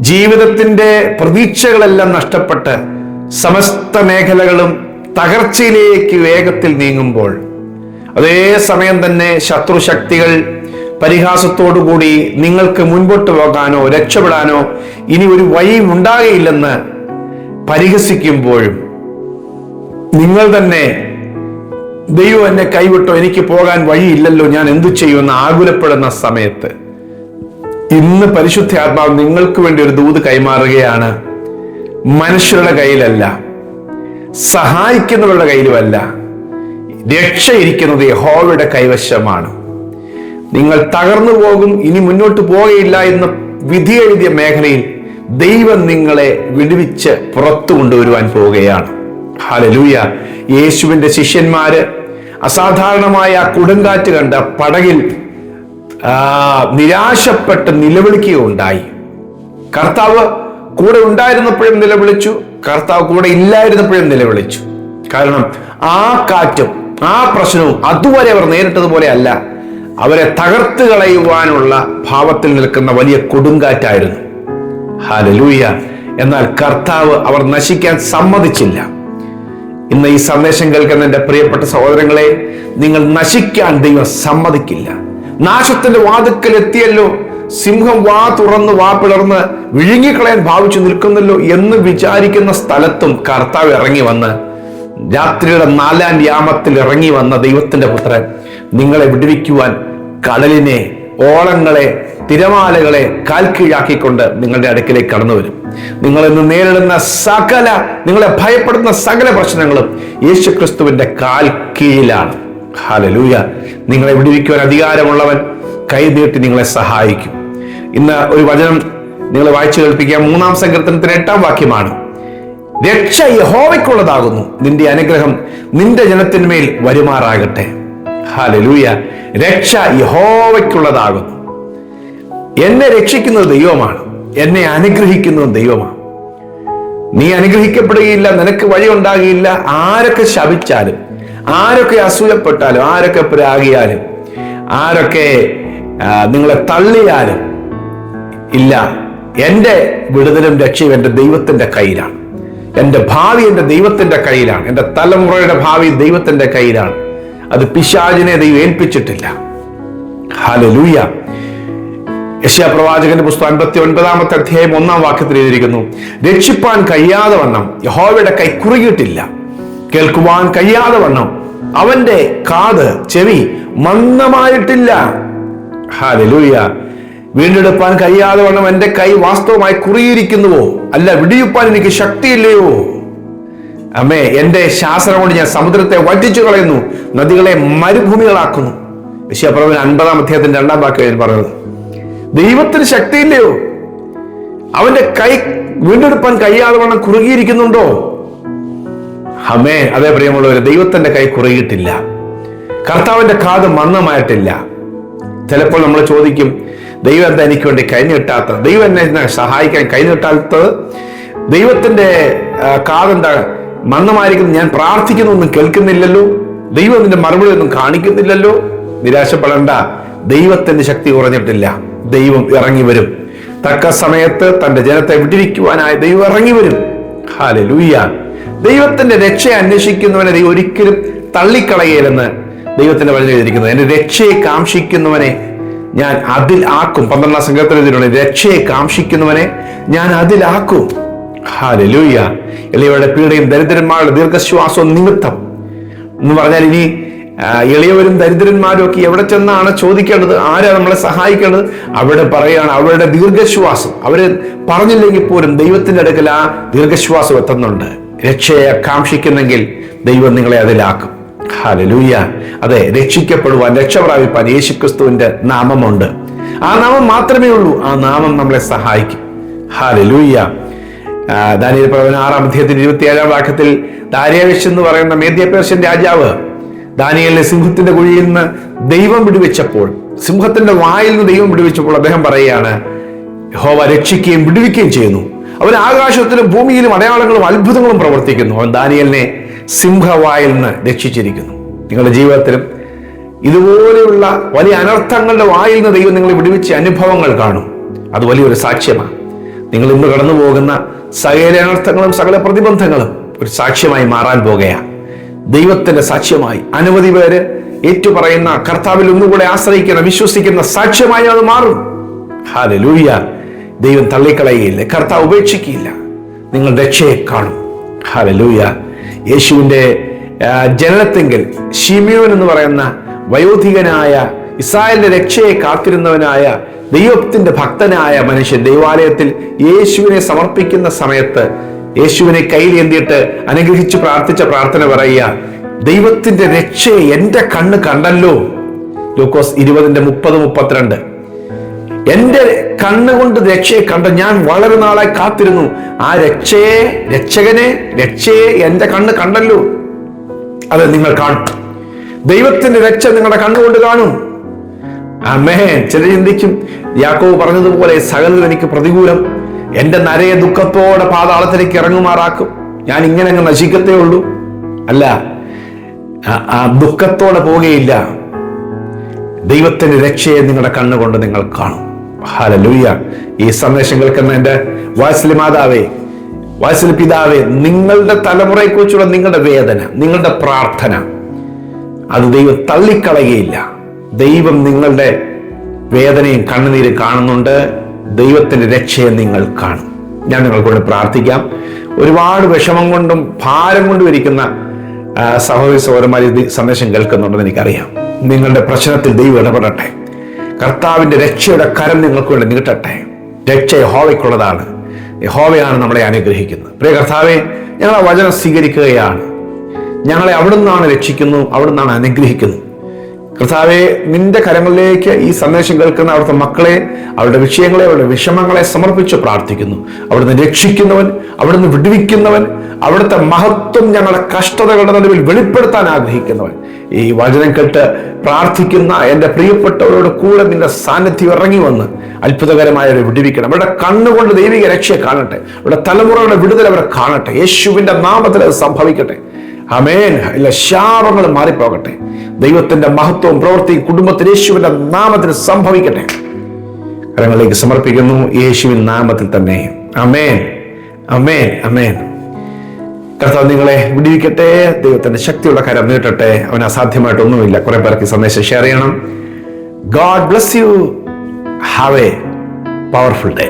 ജീവിതത്തിന്റെ പ്രതീക്ഷകളെല്ലാം നഷ്ടപ്പെട്ട് സമസ്ത മേഖലകളും തകർച്ചയിലേക്ക് വേഗത്തിൽ നീങ്ങുമ്പോൾ, അതേ സമയം തന്നെ ശത്രുശക്തികൾ പരിഹാസത്തോടുകൂടി നിങ്ങൾക്ക് മുൻപോട്ട് പോകാനോ രക്ഷപ്പെടാനോ ഇനി ഒരു വഴിയും ഉണ്ടാകുകയില്ലെന്ന് പരിഹസിക്കുമ്പോഴും, നിങ്ങൾ തന്നെ ദൈവം എന്നെ കൈവിട്ടോ, എനിക്ക് പോകാൻ വഴിയില്ലല്ലോ, ഞാൻ എന്തു ചെയ്യുമെന്ന് ആകുലപ്പെടുന്ന സമയത്ത് ഇന്ന് പരിശുദ്ധാത്മാവ് നിങ്ങൾക്ക് വേണ്ടി ഒരു ദൂത് കൈമാറുകയാണ്. മനുഷ്യരുടെ കയ്യിലല്ല, സഹായിക്കുന്നവരുടെ കയ്യിലുമല്ല, രക്ഷയിരിക്കുന്നത് യഹോവയുടെ കൈവശമാണ്. നിങ്ങൾ തകർന്നു പോകും, ഇനി മുന്നോട്ട് പോവുകയില്ല എന്ന് വിധി എഴുതിയ മേഖലയിൽ ദൈവം നിങ്ങളെ വിടുവിച്ച് പുറത്തു കൊണ്ടുവരുവാൻ പോവുകയാണ്. ഹല്ലേലൂയ. യേശുവിന്റെ ശിഷ്യന്മാര് അസാധാരണമായ കൊടുങ്കാറ്റ് കണ്ട പടകിൽ നിരാശപ്പെട്ട് നിലവിളിക്കുകയുണ്ടായി. കർത്താവ് കൂടെ ഉണ്ടായിരുന്നപ്പോഴും നിലവിളിച്ചു, കർത്താവ് കൂടെ ഇല്ലായിരുന്നപ്പോഴും നിലവിളിച്ചു. കാരണം ആ കാറ്റും ആ പ്രശ്നവും അതുവരെ അവർ നേരിട്ടതുപോലെ അല്ല, അവരെ തകർത്ത് കളയുവാനുള്ള ഭാവത്തിൽ നിൽക്കുന്ന വലിയ കൊടുങ്കാറ്റായിരുന്നു. ഹല്ലേലൂയ. എന്നാൽ കർത്താവ് അവർ നശിക്കാൻ സമ്മതിച്ചില്ല. ഇന്ന് ഈ സന്ദേശം കേൾക്കുന്ന എൻ്റെ പ്രിയപ്പെട്ട സഹോദരങ്ങളെ, നിങ്ങൾ നശിക്കാൻ ദൈവം സമ്മതിക്കില്ല. നാശത്തിന്റെ വാതുക്കൽ എത്തിയല്ലോ, സിംഹം വാ തുറന്ന് വാ പിളർന്ന് വിഴുങ്ങിക്കളയാൻ ഭാവിച്ചു നിൽക്കുന്നല്ലോ എന്ന് വിചാരിക്കുന്ന സ്ഥലത്തും കർത്താവ് ഇറങ്ങി വന്ന്, രാത്രിയുടെ 4-ാം യാമത്തിൽ ഇറങ്ങി വന്ന ദൈവത്തിന്റെ പുത്രൻ നിങ്ങളെ വിടുവിക്കുവാൻ കടലിനെ, ഓളങ്ങളെ, തിരമാലകളെ കാൽക്കീഴാക്കിക്കൊണ്ട് നിങ്ങളുടെ അടുക്കിലേക്ക് കടന്നു വരും. നിങ്ങൾ ഇന്ന് നേരിടുന്ന നിങ്ങളെ ഭയപ്പെടുന്ന സകല പ്രശ്നങ്ങളും യേശുക്രിസ്തുവിന്റെ കാൽ കീഴിലാണ്. ഹല്ലേലൂയ. നിങ്ങളെ വിടുവിക്കുവാൻ അധികാരമുള്ളവൻ കൈ നീട്ടി നിങ്ങളെ സഹായിക്കും. ഇന്ന് ഒരു വചനം നിങ്ങളെ വായിച്ചു കേൾപ്പിക്കാം. 3-ാം സങ്കീർത്തനത്തിന് 8-ാം വാക്യമാണ്. രക്ഷ യഹോവയ്ക്കുള്ളതാകുന്നു, നിന്റെ അനുഗ്രഹം നിന്റെ ജനത്തിന്മേൽ വരുമാറാകട്ടെ. ഹല്ലേലൂയ. രക്ഷ യഹോവയ്ക്കുള്ളതാകുന്നു. എന്നെ രക്ഷിക്കുന്നത് ദൈവമാണ്, എന്നെ അനുഗ്രഹിക്കുന്നത് ദൈവമാണ്. നീ അനുഗ്രഹിക്കപ്പെടുകയില്ല, നിനക്ക് വഴി ഉണ്ടാകുകയില്ല. ആരൊക്കെ ശപിച്ചാലും, ആരൊക്കെ അസൂയപ്പെട്ടാലും, ആരൊക്കെ പ്രാഗിയാലും, ആരൊക്കെ നിങ്ങളെ തള്ളിയാലും ഇല്ല, എൻ്റെ വിടുതലും രക്ഷയും എൻ്റെ ദൈവത്തിന്റെ കയ്യിലാണ്. എൻ്റെ ഭാവി എൻ്റെ ദൈവത്തിന്റെ കയ്യിലാണ്. എൻ്റെ തലമുറയുടെ ഭാവി ദൈവത്തിന്റെ കയ്യിലാണ്. അത് പിശാചിനെ ദൈവം ഏൽപ്പിച്ചിട്ടില്ല. ഹല്ലേലൂയ. യെശയ്യാ പ്രവാചകന്റെ പുസ്തകം 59-ാമത്തെ അധ്യായം 1-ാം വാക്യത്തിൽ എഴുതിയിരിക്കുന്നു, രക്ഷിപ്പാൻ കഴിയാതെ വണ്ണം യഹോവയുടെ കൈ കുറുകിയിട്ടില്ല, കേൾക്കുവാൻ കഴിയാതെ വണ്ണം അവന്റെ ചെവി മന്ദമായിട്ടില്ല. ഹല്ലേലൂയ. വീണ്ടെടുപ്പാൻ കഴിയാതെ വണ്ണം എന്റെ കൈ വാസ്തവമായി കുറുകിയിരിക്കുന്നുവോ? അല്ല, വിടിയിപ്പാൻ എനിക്ക് ശക്തിയില്ലയോ? അമ്മേ, എന്റെ ശാസനം കൊണ്ട് ഞാൻ സമുദ്രത്തെ വറ്റിച്ചു കളയുന്നു, നദികളെ മരുഭൂമികളാക്കുന്നു. യെശയ്യാ പ്രവചനം 50-ാം അധ്യായത്തിന്റെ 2-ാം വാക്യം പറയുന്നത്, ദൈവത്തിന് ശക്തിയില്ലയോ? അവന്റെ കൈ വീണ്ടെടുപ്പാൻ കഴിയാതെ വണ്ണം കുറുകിയിരിക്കുന്നുണ്ടോ? അമ്മേ, അതേ പ്രിയമുള്ളവരെ, ദൈവത്തിന്റെ കൈ കുറുകിയിട്ടില്ല, കർത്താവിന്റെ കാത് മന്ദമായിട്ടില്ല. ചിലപ്പോൾ നമ്മൾ ചോദിക്കും, ദൈവം എന്താ എനിക്ക് വേണ്ടി കഴിഞ്ഞിട്ടാത്തത്, ദൈവം എന്നെ സഹായിക്കാൻ കഴിഞ്ഞിട്ടാത്തത്, ദൈവത്തിന്റെ കാതെന്താ മന്ദമായിരിക്കുന്നു, ഞാൻ പ്രാർത്ഥിക്കുന്നൊന്നും കേൾക്കുന്നില്ലല്ലോ, ദൈവം അതിന്റെ മറുപടി ഒന്നും കാണിക്കുന്നില്ലല്ലോ. നിരാശപ്പെടേണ്ട, ദൈവത്തിന്റെ ശക്തി കുറഞ്ഞിട്ടില്ല. ദൈവം ഇറങ്ങി വരും. തക്ക സമയത്ത് തന്റെ ജനത്തെ വിടുവിക്കുവാനായി ദൈവം ഇറങ്ങി വരും. ഹല്ലേലൂയ. ദൈവത്തിന്റെ രക്ഷയെ അന്വേഷിക്കുന്നവനെ ദൈവം ഒരിക്കലും തള്ളിക്കളയലെന്ന് ദൈവത്തിന്റെ വചനം എഴുതിയിരിക്കുന്നത്. എന്റെ രക്ഷയെ കാംക്ഷിക്കുന്നവനെ ഞാൻ അതിൽ ആക്കും. 12-ാം സങ്കീർത്തനത്തിൽ എഴുതിയിട്ടുണ്ട്, രക്ഷയെ കാംക്ഷിക്കുന്നവനെ ഞാൻ അതിലാക്കും. ഹല്ലേലൂയ. എളിയവരുടെ പീഡയും ദരിദ്രന്മാരുടെ ദീർഘശ്വാസവും നിമിത്തം എന്ന് പറഞ്ഞാൽ, ഇനി എളിയവരും ദരിദ്രന്മാരും ഒക്കെ എവിടെ ചെന്നാണ് ചോദിക്കേണ്ടത്, ആരാ നമ്മളെ സഹായിക്കേണ്ടത്? അവിടെ പറയുകയാണ്, അവരുടെ ദീർഘശ്വാസം. അവര് പറഞ്ഞില്ലെങ്കിൽ പോലും ദൈവത്തിന്റെ അടുക്കൽ ആ ദീർഘശ്വാസം എത്തുന്നുണ്ട്. രക്ഷയെ കാംക്ഷിക്കുന്നെങ്കിൽ ദൈവം നിങ്ങളെ അതിലാക്കും. ഹല്ലേലൂയ. അതെ, രക്ഷിക്കപ്പെടുവാൻ, രക്ഷ പ്രാപിപ്പാൻ യേശുക്രിസ്തുവിന്റെ നാമമുണ്ട്. ആ നാമം മാത്രമേ ഉള്ളൂ. ആ നാമം നമ്മളെ സഹായിക്കും. ഹല്ലേലൂയ. ദാനിയേൽ പ്രവചനം 6-ാം അധ്യായത്തിന്റെ 27-ാം വാക്യത്തിൽ ദാര്യാവേശ് എന്ന് പറയുന്ന മേദ്യ-പേർഷ്യൻ രാജാവ് ദാനിയേലിനെ സിംഹത്തിന്റെ കുഴിയിൽ നിന്ന് ദൈവം വിടുവിച്ചപ്പോൾ, സിംഹത്തിന്റെ വായിൽ നിന്ന് ദൈവം വിടുവിച്ചപ്പോൾ അദ്ദേഹം പറയുകയാണ്, യഹോവ രക്ഷിക്കുകയും വിടുവിക്കുകയും ചെയ്യുന്നു. അവൻ ആകാശത്തിലും ഭൂമിയിലും അടയാളങ്ങളും അത്ഭുതങ്ങളും പ്രവർത്തിക്കുന്നു. അവൻ ദാനിയേലിനെ സിംഹവായിൽ നിന്ന് രക്ഷിച്ചിരിക്കുന്നു. നിങ്ങളുടെ ജീവിതത്തിലും ഇതുപോലെയുള്ള വലിയ അനർത്ഥങ്ങളുടെ വായിൽ നിന്ന് ദൈവം നിങ്ങളെ വിടുവിച്ച അനുഭവങ്ങൾ കാണും. അത് വലിയൊരു സാക്ഷ്യമാണ്. നിങ്ങൾ ഇന്ന് കടന്നു പോകുന്ന സകല അനർത്ഥങ്ങളും സകല പ്രതിബന്ധങ്ങളും ഒരു സാക്ഷ്യമായി മാറാൻ പോകുകയാണ്. ദൈവത്തിന്റെ സാക്ഷ്യമായി അനവധി പേര് ഏറ്റുപറയുന്ന, കർത്താവിൽ ഒന്നുകൂടെ ആശ്രയിക്കുന്ന, വിശ്വസിക്കുന്ന സാക്ഷ്യമായി അത് മാറും. ഹല്ലേലൂയ. ദൈവം തള്ളിക്കളയുകയില്ല, കർത്താവ് ഉപേക്ഷിക്കുകയില്ല. നിങ്ങൾ രക്ഷയെ കാണും. ഹല്ലേലൂയ. യേശുവിന്റെ ജനനത്തെങ്കിൽ ശിമിയോൻ എന്ന് പറയുന്ന വയോധികനായ ഇസ്രായേലിന്റെ രക്ഷയെ കാത്തിരുന്നവനായ ദൈവത്തിന്റെ ഭക്തനായ മനുഷ്യൻ ദൈവാലയത്തിൽ യേശുവിനെ സമർപ്പിക്കുന്ന സമയത്ത് യേശുവിനെ കയ്യിലേന്തിയിട്ട് അനുഗ്രഹിച്ച് പ്രാർത്ഥിച്ച പ്രാർത്ഥന പറയുക, ദൈവത്തിന്റെ രക്ഷയെ എന്റെ കണ്ണ് കണ്ടല്ലോ. ലൂക്കോസ് 20:30-32. എന്റെ കണ്ണുകൊണ്ട് രക്ഷയെ കണ്ട, ഞാൻ വളരെ നാളായി കാത്തിരുന്നു. ആ രക്ഷയെ എന്റെ കണ്ണ് കണ്ടല്ലോ. അത് നിങ്ങൾ കാണും. ദൈവത്തിന്റെ രക്ഷ നിങ്ങളുടെ കണ്ണുകൊണ്ട് കാണും. ആമേൻ. ചിലർ ചിന്തിക്കും, യാക്കോബ് പറഞ്ഞതുപോലെ സകലതും എനിക്ക് പ്രതികൂലം, എന്റെ നരയെ ദുഃഖത്തോടെ പാതാളത്തിലേക്ക് ഇറങ്ങുമാറാക്കും, ഞാൻ ഇങ്ങനെ അങ്ങ് നശിക്കത്തേ ഉള്ളൂ. അല്ല, ആ ദുഃഖത്തോടെ പോവുകയില്ല. ദൈവത്തിന്റെ രക്ഷയെ നിങ്ങളുടെ കണ്ണുകൊണ്ട് നിങ്ങൾ കാണും. ഹല്ലേലൂയ. ഈ സന്ദേശം കേൾക്കുന്ന എന്റെ വാത്സല്യ മാതാവേ, വാത്സല്യ പിതാവേ, നിങ്ങളുടെ തലമുറയെ കുറിച്ചുള്ള നിങ്ങളുടെ വേദന, നിങ്ങളുടെ പ്രാർത്ഥന, അത് ദൈവം തള്ളിക്കളയുകയില്ല. ദൈവം നിങ്ങളുടെ വേദനയും കണ്ണുനീരും കാണുന്നുണ്ട്. ദൈവത്തിന്റെ രക്ഷയെ നിങ്ങൾ കാണും. ഞാൻ നിങ്ങൾക്കൊണ്ട് പ്രാർത്ഥിക്കാം. ഒരുപാട് വിഷമം കൊണ്ടും ഭാരം കൊണ്ടും ഇരിക്കുന്ന സഹോദരി സഹോദരന്മാർ ഈ സന്ദേശം കേൾക്കുന്നുണ്ടെന്ന് എനിക്കറിയാം. നിങ്ങളുടെ പ്രശ്നത്തിൽ ദൈവം ഇടപെടട്ടെ. കർത്താവിന്റെ രക്ഷയുടെ കരം നിങ്ങൾക്ക് വേണ്ടി നീട്ടട്ടെ. രക്ഷ യഹോവയ്ക്കുള്ളതാണ്. യഹോവയാണ് നമ്മളെ അനുഗ്രഹിക്കുന്നത്. പ്രിയ കർത്താവെ, ഞങ്ങൾ ആ വചനം സ്വീകരിക്കുകയാണ്. ഞങ്ങളെ അവിടുന്നാണ് രക്ഷിക്കുന്നു, അവിടുന്നാണ് അനുഗ്രഹിക്കുന്നു. കർത്താവെ, നിന്റെ കരങ്ങളിലേക്ക് ഈ സന്ദേശം കേൾക്കുന്ന അവിടുത്തെ മക്കളെ, അവരുടെ വിഷയങ്ങളെ, അവരുടെ വിഷമങ്ങളെ സമർപ്പിച്ച് പ്രാർത്ഥിക്കുന്നു. അവിടുന്ന് രക്ഷിക്കുന്നവൻ, അവിടുന്ന് വിടുവിക്കുന്നവൻ, അവിടുത്തെ മഹത്വം ഞങ്ങളുടെ കഷ്ടതകളുടെ നടുവിൽ വെളിപ്പെടുത്താൻ ആഗ്രഹിക്കുന്നവൻ. ഈ വചനം കേട്ട് പ്രാർത്ഥിക്കുന്ന എൻ്റെ പ്രിയപ്പെട്ടവരോട് കൂടെ നിന്റെ സാന്നിധ്യം ഇറങ്ങി വന്ന് അത്ഭുതകരമായ വിടുവിക്കണം. അവരുടെ കണ്ണുകൊണ്ട് ദൈവിക രക്ഷയെ കാണട്ടെ. അവരുടെ തലമുറകളുടെ വിടുതൽ അവരെ കാണട്ടെ. യേശുവിന്റെ നാമത്തിൽ അത് സംഭവിക്കട്ടെ. ആമേൻ. ഇല്ല, ശാപങ്ങൾ മാറിപ്പോകട്ടെ. ദൈവത്തിന്റെ മഹത്വവും പ്രവൃത്തിയും കുടുംബത്തിൽ യേശുവിന്റെ നാമത്തിൽ സംഭവിക്കട്ടെ. കരങ്ങളിലേക്ക് സമർപ്പിക്കുന്നു, യേശുവിൻ നാമത്തിൽ തന്നെ. ആമേൻ, ആമേൻ, ആമേൻ. കർത്താവ് നിങ്ങളെ വിടുവിക്കട്ടെ. ദൈവത്തിന്റെ ശക്തിയുള്ള കരം നീട്ടട്ടെ. അവന് അസാധ്യമായിട്ടൊന്നുമില്ല. കുറെ പേർക്ക് സന്ദേശം ഷെയർ ചെയ്യണം. God bless you. Have A powerful day.